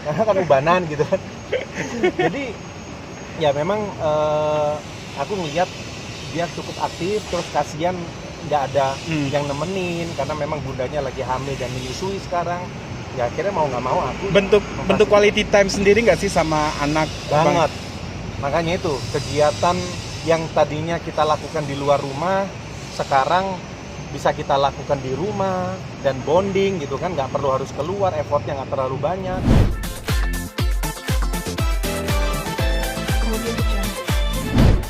karena kan ubanan gitu kan. Jadi ya memang aku ngelihat dia cukup aktif, terus kasihan nggak ada yang nemenin karena memang bundanya lagi hamil dan menyusui sekarang. Ya akhirnya mau nggak mau aku bentuk quality time sendiri nggak sih sama anak? banget. Makanya itu kegiatan yang tadinya kita lakukan di luar rumah sekarang bisa kita lakukan di rumah dan bonding gitu kan, nggak perlu harus keluar, effortnya nggak terlalu banyak.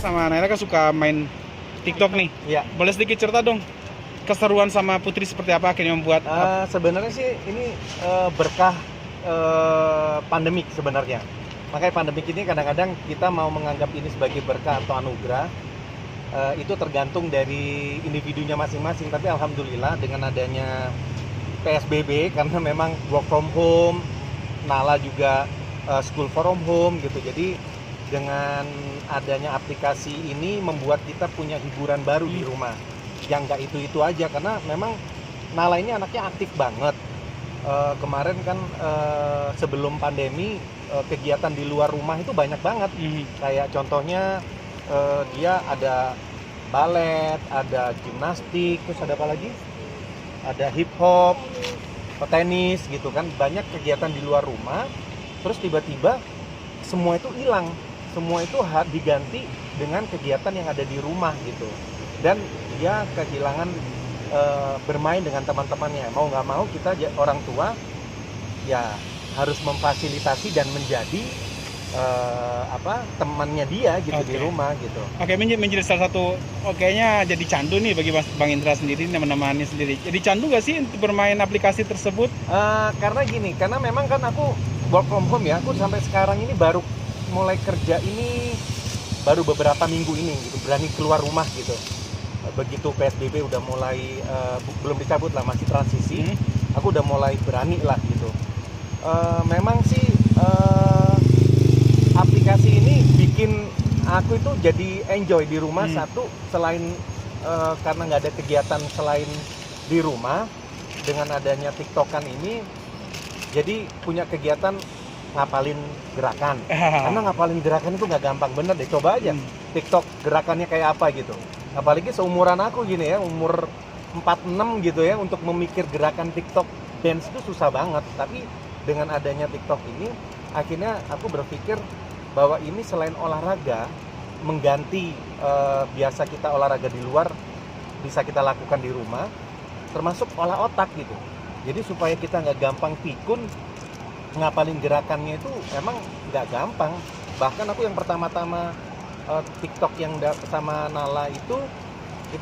Sama Naira kan suka main TikTok nih. Ya, Boleh sedikit cerita dong keseruan sama Putri seperti apa akhirnya membuat sebenarnya sih ini berkah pandemik sebenarnya. Makanya pandemik ini kadang-kadang kita mau menganggap ini sebagai berkah atau anugerah, itu tergantung dari individunya masing-masing. Tapi alhamdulillah dengan adanya PSBB, karena memang work from home, Nala juga school from home gitu. Jadi dengan adanya aplikasi ini membuat kita punya hiburan baru di rumah. Yang nggak itu aja, karena memang Nala ini anaknya aktif banget. Kemarin kan sebelum pandemi kegiatan di luar rumah itu banyak banget. Kayak contohnya dia ada balet, ada gimnastik, terus ada apa lagi? Ada hip hop, tenis gitu kan. Banyak kegiatan di luar rumah. Terus tiba-tiba semua itu hilang. Semua itu diganti dengan kegiatan yang ada di rumah gitu. Dan dia kehilangan bermain dengan teman-temannya. Mau nggak mau kita orang tua ya harus memfasilitasi dan menjadi temannya dia gitu di rumah gitu. Oke, menjadi salah satu kayaknya jadi candu nih bagi Bang Indra sendiri, teman-temannya sendiri. Jadi candu nggak sih untuk bermain aplikasi tersebut? Karena gini, karena memang kan aku work from home ya. Aku sampai sekarang ini baru mulai kerja ini baru beberapa minggu ini gitu, berani keluar rumah gitu. Begitu PSBB udah mulai belum dicabut lah, masih transisi, aku udah mulai berani lah gitu. Memang sih aplikasi ini bikin aku itu jadi enjoy di rumah. Satu, selain karena nggak ada kegiatan selain di rumah, dengan adanya TikTokan ini jadi punya kegiatan ngapalin gerakan. Karena ngapalin gerakan itu nggak gampang, bener deh, coba aja TikTok gerakannya kayak apa gitu. Apalagi seumuran aku gini ya, umur 46 gitu ya, untuk memikir gerakan TikTok dance itu susah banget. Tapi dengan adanya TikTok ini, akhirnya aku berpikir bahwa ini selain olahraga, mengganti biasa kita olahraga di luar, bisa kita lakukan di rumah, termasuk olah otak gitu. Jadi supaya kita nggak gampang pikun, ngapalin gerakannya itu emang nggak gampang. Bahkan aku yang pertama-tama TikTok yang sama Nala itu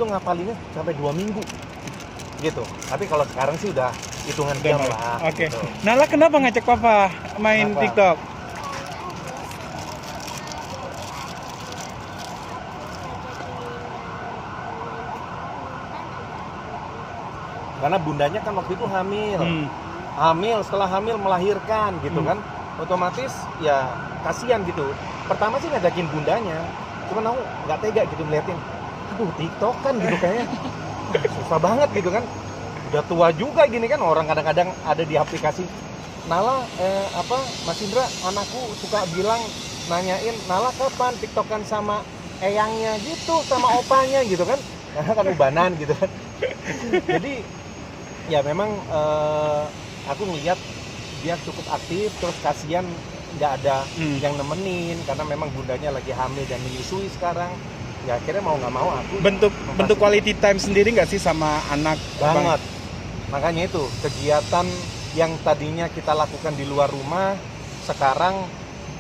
ngapalinnya sampai 2 minggu gitu. Tapi kalau sekarang sih udah hitungan jam lah. Oke. Gitu. Nala kenapa ngajak papa main TikTok? Karena bundanya kan waktu itu hamil, setelah hamil melahirkan gitu kan, otomatis ya kasihan gitu. Pertama sih ngajakin bundanya, cuman aku nggak tega gitu ngeliatin, aduh TikTok kan gitu kayaknya susah banget gitu kan, udah tua juga gini kan, orang kadang-kadang ada di aplikasi. Nala Mas Indra, anakku suka bilang, nanyain Nala kapan TikTokan sama eyangnya gitu, sama opanya gitu kan, karena kan ubanan gitu kan. Jadi ya memang aku ngelihat dia cukup aktif, terus kasihan nggak ada yang nemenin karena memang bundanya lagi hamil dan menyusui sekarang. Ya akhirnya mau nggak mau aku bentuk quality time sendiri nggak sih sama anak? Banget. Makanya itu kegiatan yang tadinya kita lakukan di luar rumah sekarang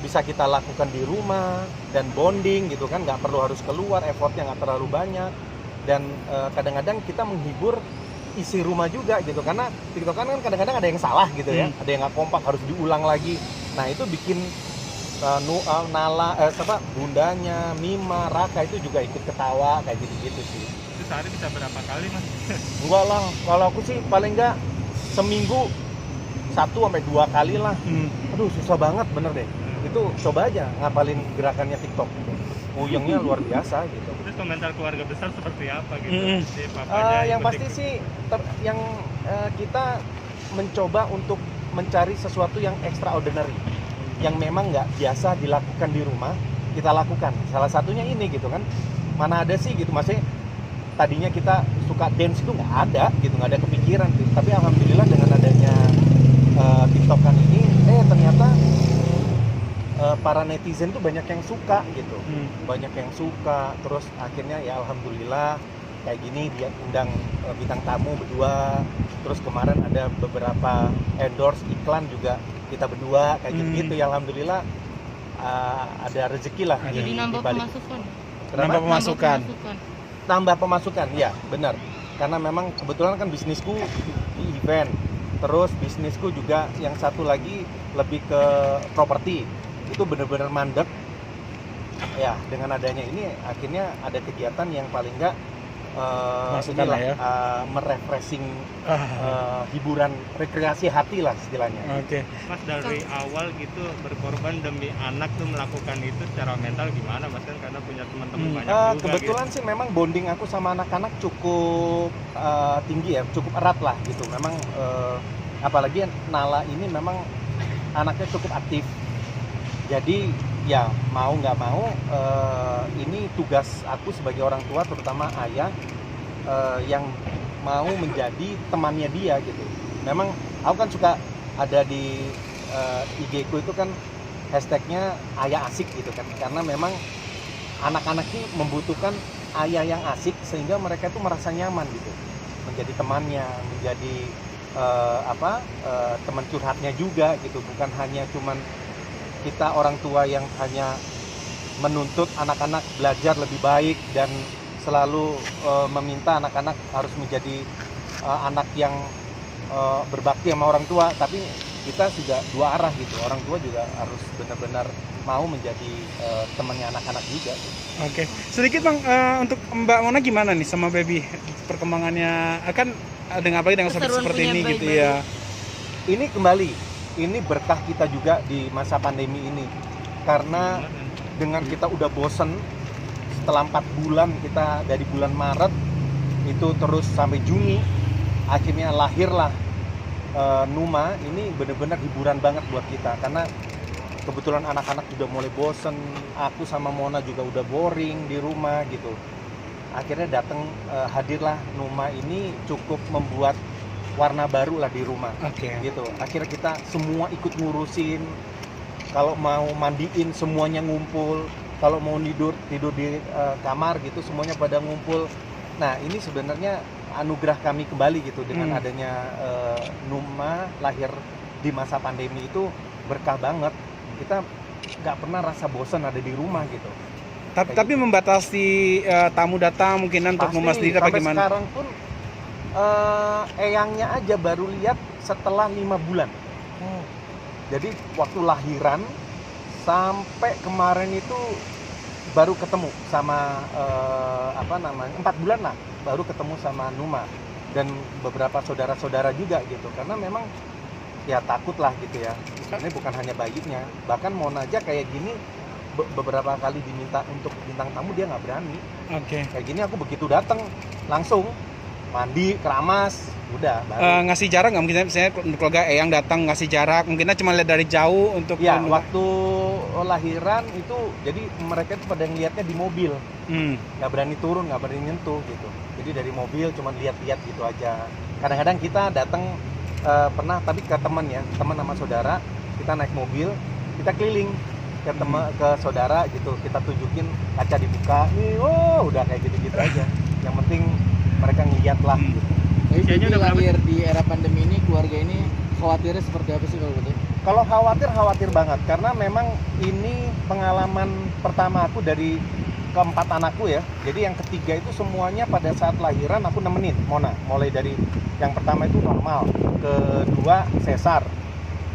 bisa kita lakukan di rumah dan bonding gitu kan, nggak perlu harus keluar, effortnya nggak terlalu banyak. Dan kadang-kadang kita menghibur isi rumah juga gitu, karena TikTok kan kadang-kadang ada yang salah gitu ya, ada yang nggak kompak, harus diulang lagi. Nah itu bikin Nala, bundanya, Mima, Raka itu juga ikut ketawa kayak gitu-gitu sih. Itu sehari bisa berapa kali mas? Enggak lah, kalau aku sih paling nggak seminggu 1-2 kali lah. Aduh susah banget bener deh. Itu coba aja ngapalin gerakannya TikTok. Uyengnya luar biasa gitu. Terus komentar keluarga besar seperti apa gitu? Si Yang pasti sih kita mencoba untuk mencari sesuatu yang extraordinary, yang memang nggak biasa dilakukan di rumah, kita lakukan. Salah satunya ini gitu kan, mana ada sih gitu, maksudnya tadinya kita suka dance itu nggak ada gitu, nggak ada kepikiran gitu. Tapi alhamdulillah dengan adanya TikTokan ini, ternyata para netizen tuh banyak yang suka gitu, banyak yang suka. Terus akhirnya ya alhamdulillah kayak gini dia undang bintang tamu berdua. Terus kemarin ada beberapa endorse iklan juga kita berdua kayak gitu ya alhamdulillah ada rezeki lah. Jadi nambah dibalik. pemasukan. Nambah pemasukan. Tambah pemasukan, ya benar. Karena memang kebetulan kan bisnisku di event. Terus bisnisku juga yang satu lagi lebih ke properti. Itu benar-benar mandek. Ya, dengan adanya ini akhirnya ada kegiatan yang paling enggak Masukan lah ya. merefreshing hiburan rekreasi hati lah istilahnya. Oke. Mas dari awal gitu berkorban demi anak tuh melakukan itu secara mental gimana Mas, kan karena punya teman-teman banyak juga Kebetulan gitu. sih memang bonding aku sama anak-anak cukup tinggi ya, cukup erat lah gitu. Memang apalagi Nala ini memang anaknya cukup aktif. Jadi ya mau nggak mau ini tugas aku sebagai orang tua, terutama ayah yang mau menjadi temannya dia gitu. Memang aku kan suka ada di IG ku itu kan hashtagnya ayah asik gitu kan, karena memang anak-anak ini membutuhkan ayah yang asik sehingga mereka tuh merasa nyaman gitu, menjadi temannya, menjadi teman curhatnya juga gitu, bukan hanya cuman kita orang tua yang hanya menuntut anak-anak belajar lebih baik dan selalu meminta anak-anak harus menjadi anak yang berbakti sama orang tua, tapi kita sudah dua arah gitu. Orang tua juga harus benar-benar mau menjadi temannya anak-anak juga. Oke. Sedikit Bang, untuk Mbak Mona gimana nih sama baby perkembangannya? Kan apalagi dengan Keseruan seperti punya ini bayi gitu baru. ya. Ini kembali, ini berkah kita juga di masa pandemi ini, karena dengan kita udah bosen setelah 4 bulan, kita dari bulan Maret itu terus sampai Juni, akhirnya lahirlah Numa. Ini benar-benar hiburan banget buat kita, karena kebetulan anak-anak udah mulai bosen, aku sama Mona juga udah boring di rumah gitu. Akhirnya datang hadirlah Numa ini, cukup membuat warna baru lah di rumah. Oke. Gitu. Akhirnya kita semua ikut ngurusin. Kalau mau mandiin semuanya ngumpul, kalau mau tidur di kamar gitu semuanya pada ngumpul. Nah, ini sebenarnya anugerah kami kembali gitu dengan adanya Numa lahir di masa pandemi itu berkah banget. Kita nggak pernah rasa bosan ada di rumah gitu. Tapi membatasi tamu datang mungkin untuk Pasti, Numa sendiri apa sampai gimana? sekarang pun eyangnya aja baru lihat setelah 5 bulan. Jadi waktu lahiran sampai kemarin itu baru ketemu sama 4 bulan lah baru ketemu sama Numa dan beberapa saudara-saudara juga gitu, karena memang ya takut lah gitu ya. Ini bukan hanya bayinya, bahkan Mona aja kayak gini beberapa kali diminta untuk bintang tamu dia nggak berani. Oke. Kayak gini aku begitu datang langsung mandi, keramas, udah baru. Ngasih jarak nggak mungkin misalnya keluarga Eyang datang ngasih jarak, mungkinnya cuma lihat dari jauh untuk Ya, waktu lahiran itu jadi mereka itu pada ngeliatnya di mobil, nggak berani turun, nggak berani nyentuh gitu. Jadi dari mobil cuma lihat-lihat gitu aja. Kadang-kadang kita datang pernah, tapi ke teman ya, teman sama saudara, kita naik mobil, kita keliling ke teman ke saudara gitu, kita tunjukin kaca dibuka, nih, udah kayak gitu-gitu aja. Yang penting mereka ngeliat lah gitu. Tapi Usianya Bibi udah berapa? lahir di era pandemi ini, keluarga ini khawatirnya seperti apa sih kalau betul? Kalau khawatir banget, karena memang ini pengalaman pertama aku dari keempat anakku ya. Jadi yang ketiga itu semuanya pada saat lahiran aku nemenin Mona. Mulai dari yang pertama itu normal, kedua sesar,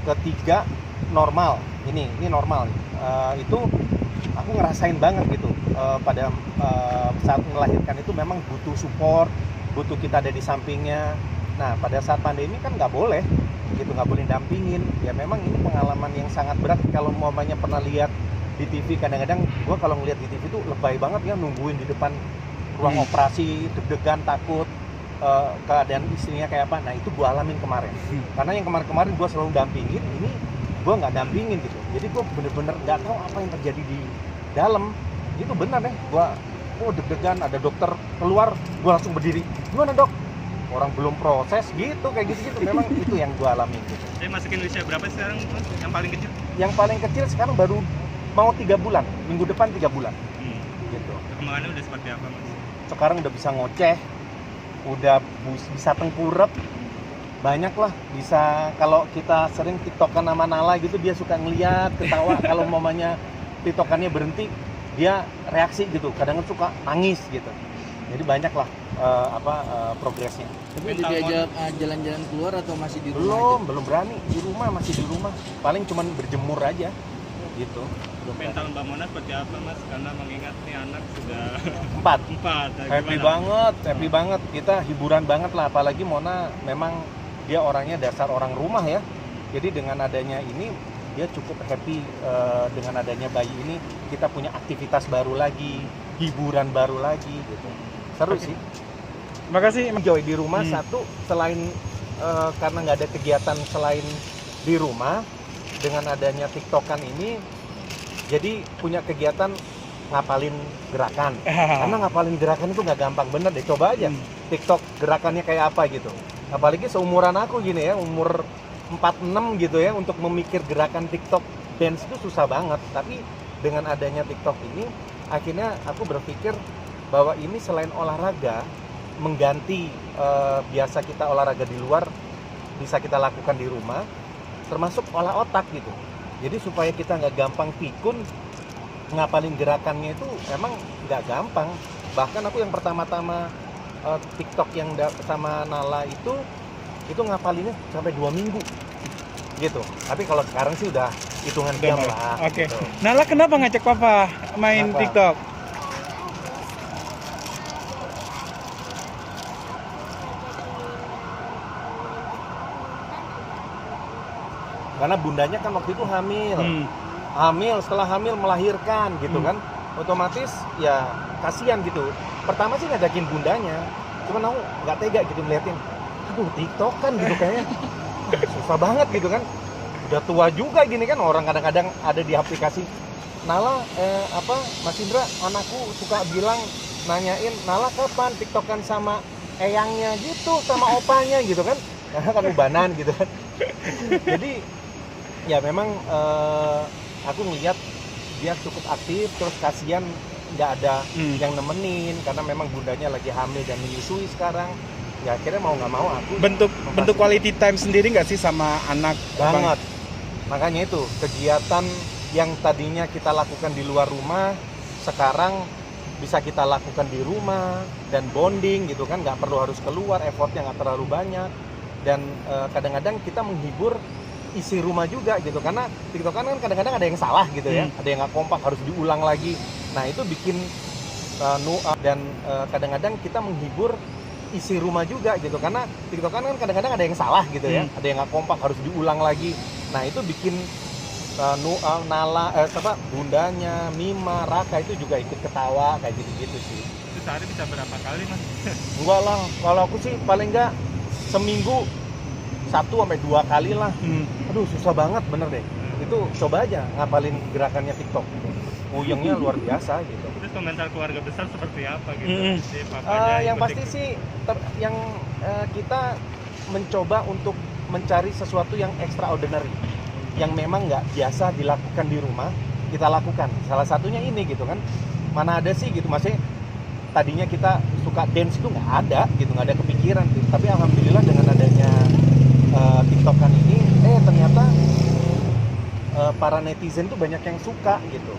ketiga normal. Ini normal. Itu aku ngerasain banget gitu. Pada saat melahirkan itu memang butuh support, butuh kita ada di sampingnya. Nah, pada saat pandemi kan nggak boleh gitu, nggak boleh dampingin. Ya memang ini pengalaman yang sangat berat. Kalau umpamanya pernah lihat di TV, kadang-kadang gua kalau ngeliat di TV tuh lebay banget ya, nungguin di depan ruang operasi, deg-degan, takut. keadaan istrinya kayak apa. Nah itu gue alamin kemarin. Karena yang kemarin-kemarin gue selalu dampingin, ini gue nggak dampingin gitu. Jadi gue bener-bener nggak tahu apa yang terjadi di dalam. Itu benar deh. Gue deg-degan, ada dokter keluar, gue langsung berdiri. Gimana dok? Orang belum proses gitu, kayak gitu-gitu. Memang itu yang gue alamin gitu. Jadi masukin usia berapa sekarang Mas? Yang paling kecil? Yang paling kecil sekarang baru mau 3 bulan. Minggu depan 3 bulan. Gitu. Perkembangannya udah seperti apa Mas? Sekarang udah bisa ngoceh, udah bisa tengkurep, banyak lah. Bisa, kalau kita sering tiktokan sama Nala gitu, dia suka ngeliat, ketawa. Kalau mamanya tiktokannya berhenti, dia reaksi gitu, kadang suka nangis gitu. Jadi banyak lah progresnya. Tapi udah diajak jalan-jalan keluar atau masih di rumah Belum berani, di rumah, masih di rumah. Paling cuman berjemur aja gitu. Mental Mbak Mona seperti apa Mas? Karena mengingat nih anak sudah 4. 4. Happy banget. Kita hiburan banget lah, apalagi Mona memang dia orangnya dasar orang rumah ya. Jadi dengan adanya ini dia cukup happy, dengan adanya bayi ini kita punya aktivitas baru lagi, hiburan baru lagi gitu. Seru sih. Makasih. Enjoy di rumah satu, selain karena nggak ada kegiatan selain di rumah, dengan adanya tiktokan ini jadi punya kegiatan ngapalin gerakan. Karena ngapalin gerakan itu nggak gampang, bener deh, coba aja TikTok gerakannya kayak apa gitu. Apalagi seumuran aku gini ya, umur 46 gitu ya, untuk memikir gerakan TikTok dance itu susah banget. Tapi dengan adanya TikTok ini akhirnya aku berpikir bahwa ini selain olahraga, mengganti biasa kita olahraga di luar, bisa kita lakukan di rumah, termasuk olah otak gitu. Jadi supaya kita nggak gampang pikun, ngapalin gerakannya itu emang nggak gampang. Bahkan aku yang pertama-tama TikTok yang sama Nala itu ngapalinnya sampai 2 minggu gitu. Tapi kalau sekarang sih udah hitungan jam lah. Oke. Gitu. Nala kenapa ngajak papa main Kenapa? TikTok? Karena bundanya kan waktu itu hamil, setelah hamil melahirkan gitu kan, otomatis ya kasihan gitu. Pertama sih ngajakin bundanya, cuman aku nggak tega gitu ngeliatin, aduh TikTok kan gitu kayaknya susah banget gitu kan, udah tua juga gini kan, orang kadang-kadang ada di aplikasi. Nala Mas Indra, anakku suka bilang, nanyain Nala kapan TikTokan sama eyangnya gitu, sama opanya gitu kan, karena kan ubanan gitu kan. Jadi ya memang aku ngeliat dia cukup aktif, terus kasihan nggak ada yang nemenin karena memang bundanya lagi hamil dan menyusui sekarang. Ya akhirnya mau nggak mau aku bentuk quality time sendiri nggak sih sama anak? banget. Makanya itu kegiatan yang tadinya kita lakukan di luar rumah sekarang bisa kita lakukan di rumah dan bonding gitu kan, nggak perlu harus keluar, effortnya nggak terlalu banyak. Dan kadang-kadang kita menghibur isi rumah juga gitu, karena TikTok kan kadang-kadang ada yang salah gitu ya, ada yang nggak kompak, harus diulang lagi. Nah itu bikin dan kadang-kadang kita menghibur isi rumah juga gitu, karena TikTok kan kadang-kadang ada yang salah gitu ya, ada yang nggak kompak, harus diulang lagi. Nah itu bikin Nala, bundanya, Mima, Raka itu juga ikut ketawa kayak gitu-gitu sih. Itu sehari bisa berapa kali Mas? Enggak lah, kalau aku sih paling nggak seminggu 1-2 kali lah. Aduh susah banget bener deh. Itu coba aja ngapalin gerakannya TikTok. Puyengnya luar biasa gitu. Terus komentar keluarga besar seperti apa gitu? Si Yang pasti sih kita mencoba untuk mencari sesuatu yang extraordinary, yang memang nggak biasa dilakukan di rumah, kita lakukan. Salah satunya ini gitu kan. Mana ada sih gitu, maksudnya tadinya kita suka dance itu nggak ada gitu, nggak ada kepikiran gitu. Tapi alhamdulillah dengan adanya TikTokan ini ternyata para netizen tuh banyak yang suka gitu,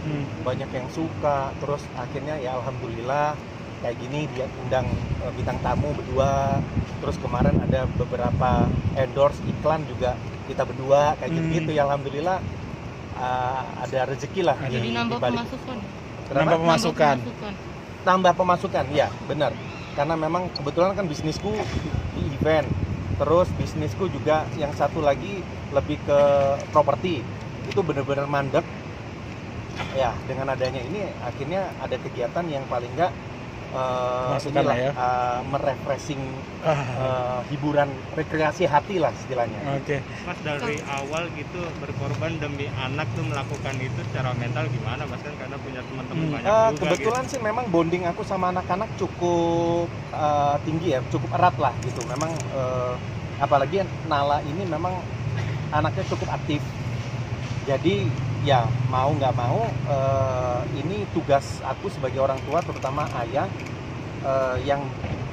banyak yang suka. Terus akhirnya ya alhamdulillah kayak gini dia undang bintang tamu berdua. Terus kemarin ada beberapa endorse iklan juga kita berdua kayak gitu ya, alhamdulillah ada rezeki lah. Jadi nambah pemasukan. Tambah pemasukan, ya benar. Karena memang kebetulan kan bisnisku di event, terus bisnisku juga yang satu lagi lebih ke properti, itu benar-benar mandek. Ya dengan adanya ini akhirnya ada kegiatan yang paling nggak Masukan lah ya. merefreshing hiburan rekreasi hati lah istilahnya. Oke. Mas dari awal gitu berkorban demi anak tuh melakukan itu secara mental gimana Mas, kan karena punya teman-teman banyak juga Kebetulan gitu. sih memang bonding aku sama anak-anak cukup tinggi ya, cukup erat lah gitu. Memang apalagi Nala ini memang anaknya cukup aktif. Jadi ya mau nggak mau ini tugas aku sebagai orang tua, terutama ayah yang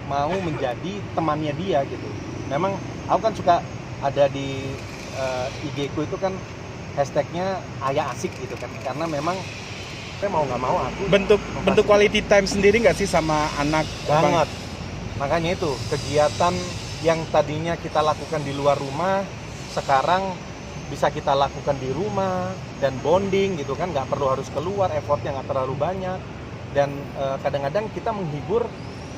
mau menjadi temannya dia gitu. Memang aku kan suka ada di IG ku itu kan hashtagnya ayah asik gitu kan, karena memang saya mau nggak mau aku Bentuk quality time sendiri nggak sih sama anak? banget. Makanya itu kegiatan yang tadinya kita lakukan di luar rumah sekarang bisa kita lakukan di rumah dan bonding gitu kan, nggak perlu harus keluar, effortnya nggak terlalu banyak, dan kadang-kadang kita menghibur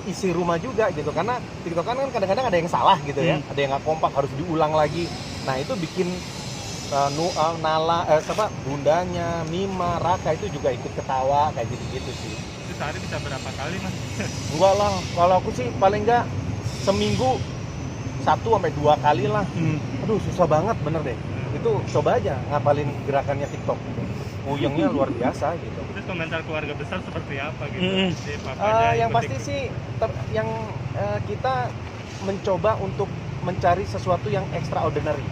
isi rumah juga gitu, karena TikTok kan kadang-kadang ada yang salah gitu ya, ada yang nggak kompak harus diulang lagi. Nah itu bikin Nala bundanya Mima Raka itu juga ikut ketawa kayak gitu-gitu sih. Itu sehari bisa berapa kali Mas? Enggak lah, kalau aku sih paling nggak seminggu 1-2 kali lah. Aduh susah banget bener deh. Itu coba aja ngapalin gerakannya TikTok. Uyengnya luar biasa gitu. Terus komentar keluarga besar seperti apa gitu? Si Yang ikut pasti ikut. sih kita mencoba untuk mencari sesuatu yang extraordinary,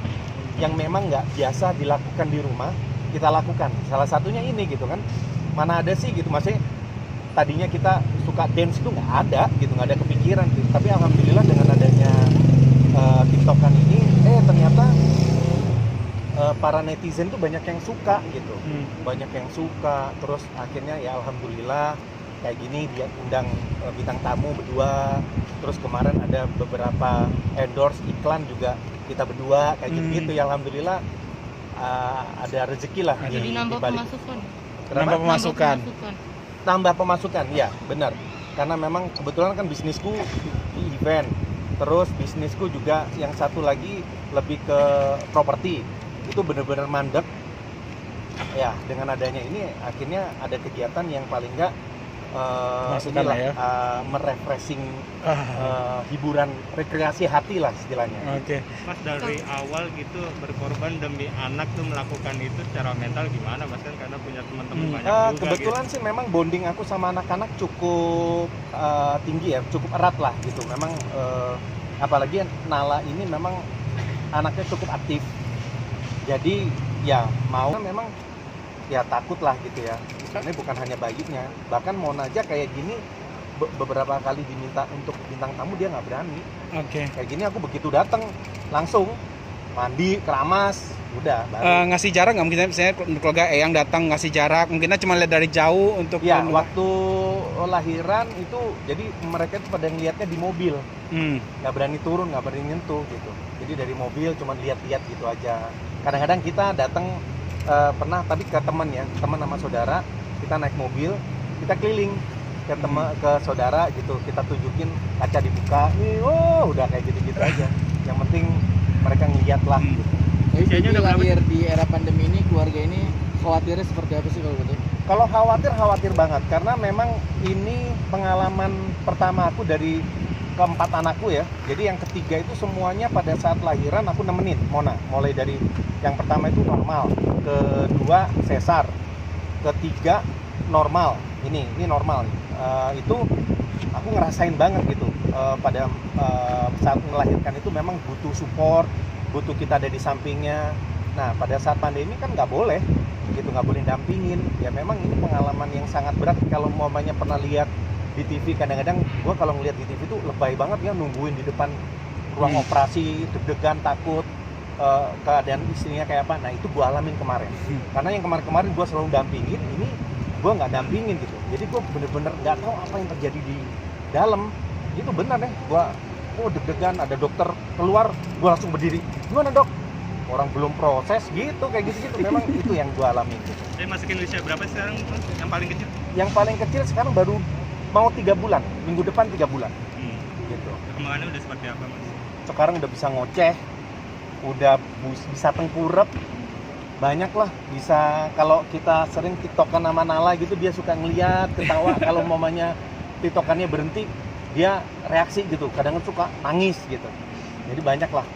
yang memang nggak biasa dilakukan di rumah, kita lakukan. Salah satunya ini gitu kan. Mana ada sih gitu, maksudnya tadinya kita suka dance itu nggak ada gitu, nggak ada kepikiran gitu. Tapi alhamdulillah dengan adanya TikTokan ini, ternyata para netizen tuh banyak yang suka gitu, banyak yang suka. Terus akhirnya ya alhamdulillah kayak gini dia undang bintang tamu berdua. Terus kemarin ada beberapa endorse iklan juga kita berdua kayak gitu ya, alhamdulillah ada rezeki lah. Jadi nambah dibalik. pemasukan. Nambah pemasukan. Tambah pemasukan, ya benar. Karena memang kebetulan kan bisnisku event, terus bisnisku juga yang satu lagi lebih ke properti. Itu benar-benar mandek. Ya dengan adanya ini akhirnya ada kegiatan yang paling nggak Masukan lah ya. merefreshing hiburan rekreasi hati lah istilahnya. Oke. Mas dari awal gitu berkorban demi anak tuh melakukan itu secara mental gimana Mas, kan karena punya teman-teman banyak juga Kebetulan gitu. sih memang bonding aku sama anak-anak cukup tinggi ya, cukup erat lah gitu. Memang apalagi Nala ini memang anaknya cukup aktif. Jadi ya mau memang ya takut lah gitu ya. Ini bukan hanya bayinya, bahkan Mona aja kayak gini beberapa kali diminta untuk bintang tamu dia nggak berani. Oke. Kayak gini aku begitu datang langsung mandi, keramas, udah baru. Ngasih jarak nggak, mungkin misalnya keluarga Eyang datang ngasih jarak, mungkinnya cuma lihat dari jauh untuk Ya, waktu lahiran itu jadi mereka itu pada ngeliatnya di mobil, nggak berani turun, nggak berani nyentuh gitu. Jadi dari mobil cuma lihat-lihat gitu aja. Kadang-kadang kita datang pernah tapi ke teman ya, teman sama saudara, kita naik mobil, kita keliling ke ke saudara gitu, kita tunjukin kaca dibuka, udah kayak gitu-gitu aja. Yang penting mereka ngeliat lah gitu. Tapi Usianya Bibi udah berapa? lahir di era pandemi ini, keluarga ini khawatirnya seperti apa sih kalau betul? Kalau khawatir banget, karena memang ini pengalaman pertama aku dari keempat anakku ya. Jadi yang ketiga itu semuanya pada saat lahiran aku nemenin Mona. Mulai dari yang pertama itu normal, kedua sesar, ketiga normal. Ini normal. Itu aku ngerasain banget gitu. Pada saat melahirkan itu memang butuh support, butuh kita ada di sampingnya. Nah pada saat pandemi kan nggak boleh gitu, nggak boleh dampingin. Ya memang ini pengalaman yang sangat berat. Kalau umpamanya pernah lihat di TV, kadang-kadang gue kalau ngeliat di TV tuh lebay banget ya, nungguin di depan ruang operasi, deg-degan, takut keadaan istrinya kayak apa. Nah itu gue alamin kemarin, karena yang kemarin-kemarin gue selalu dampingin, ini gue nggak dampingin gitu. Jadi gue bener-bener nggak tahu apa yang terjadi di dalam. Itu benar deh, gue deg-degan, ada dokter keluar, gue langsung berdiri, gimana dok? Orang belum proses gitu, kayak gitu-gitu. Memang itu yang gue alamin gitu. Jadi masukin usia berapa sekarang Mas? Yang paling kecil? Yang paling kecil sekarang baru mau 3 bulan, minggu depan 3 bulan gitu. Perkembangannya udah seperti apa Mas? Sekarang udah bisa ngoceh, udah bisa tengkurep, banyak lah. Bisa, kalau kita sering tiktokan sama Nala gitu, dia suka ngeliat, ketawa. Kalau mamanya tiktokannya berhenti, dia reaksi gitu, kadang suka nangis gitu. Jadi banyaklah